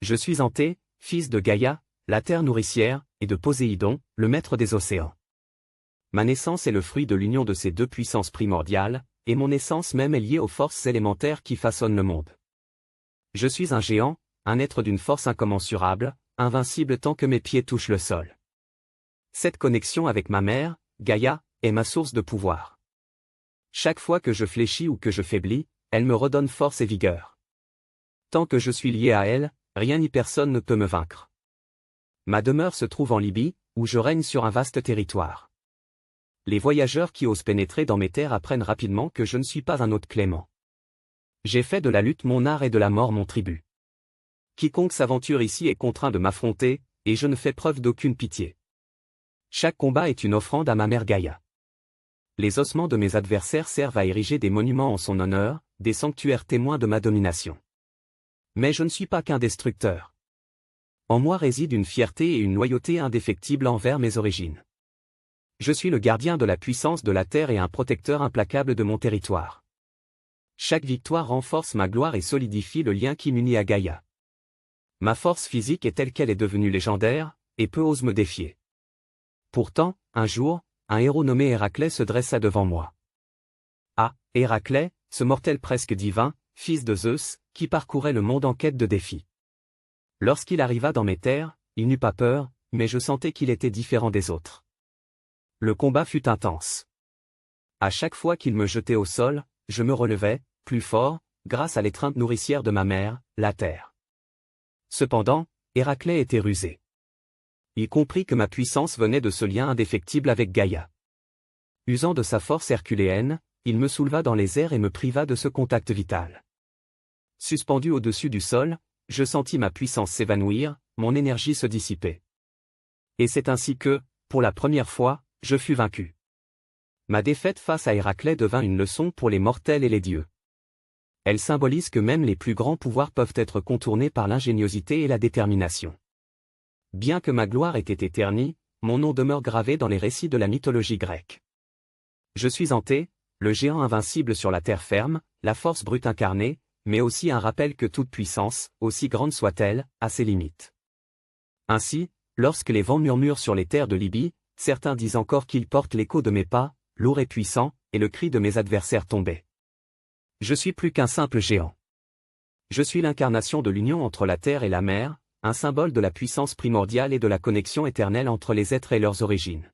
Je suis Anté, fils de Gaïa, la terre nourricière, et de Poséidon, le maître des océans. Ma naissance est le fruit de l'union de ces deux puissances primordiales, et mon essence même est liée aux forces élémentaires qui façonnent le monde. Je suis un géant, un être d'une force incommensurable, invincible tant que mes pieds touchent le sol. Cette connexion avec ma mère, Gaïa, est ma source de pouvoir. Chaque fois que je fléchis ou que je faiblis, elle me redonne force et vigueur. Tant que je suis lié à elle, rien ni personne ne peut me vaincre. Ma demeure se trouve en Libye, où je règne sur un vaste territoire. Les voyageurs qui osent pénétrer dans mes terres apprennent rapidement que je ne suis pas un hôte clément. J'ai fait de la lutte mon art et de la mort mon tribut. Quiconque s'aventure ici est contraint de m'affronter, et je ne fais preuve d'aucune pitié. Chaque combat est une offrande à ma mère Gaïa. Les ossements de mes adversaires servent à ériger des monuments en son honneur, des sanctuaires témoins de ma domination. Mais je ne suis pas qu'un destructeur. En moi réside une fierté et une loyauté indéfectibles envers mes origines. Je suis le gardien de la puissance de la terre et un protecteur implacable de mon territoire. Chaque victoire renforce ma gloire et solidifie le lien qui m'unit à Gaïa. Ma force physique est telle qu'elle est devenue légendaire, et peu osent me défier. Pourtant, un jour, un héros nommé Héraclès se dressa devant moi. Ah, Héraclès, ce mortel presque divin, fils de Zeus, qui parcourait le monde en quête de défis. Lorsqu'il arriva dans mes terres, il n'eut pas peur, mais je sentais qu'il était différent des autres. Le combat fut intense. À chaque fois qu'il me jetait au sol, je me relevais, plus fort, grâce à l'étreinte nourricière de ma mère, la terre. Cependant, Héraclès était rusé. Il comprit que ma puissance venait de ce lien indéfectible avec Gaïa. Usant de sa force herculéenne, il me souleva dans les airs et me priva de ce contact vital. Suspendu au-dessus du sol, je sentis ma puissance s'évanouir, mon énergie se dissiper. Et c'est ainsi que, pour la première fois, je fus vaincu. Ma défaite face à Héraclès devint une leçon pour les mortels et les dieux. Elle symbolise que même les plus grands pouvoirs peuvent être contournés par l'ingéniosité et la détermination. Bien que ma gloire ait été ternie, mon nom demeure gravé dans les récits de la mythologie grecque. Je suis Anté, le géant invincible sur la terre ferme, la force brute incarnée, mais aussi un rappel que toute puissance, aussi grande soit-elle, a ses limites. Ainsi, lorsque les vents murmurent sur les terres de Libye, certains disent encore qu'ils portent l'écho de mes pas, lourds et puissants, et le cri de mes adversaires tombés. Je suis plus qu'un simple géant. Je suis l'incarnation de l'union entre la terre et la mer, un symbole de la puissance primordiale et de la connexion éternelle entre les êtres et leurs origines.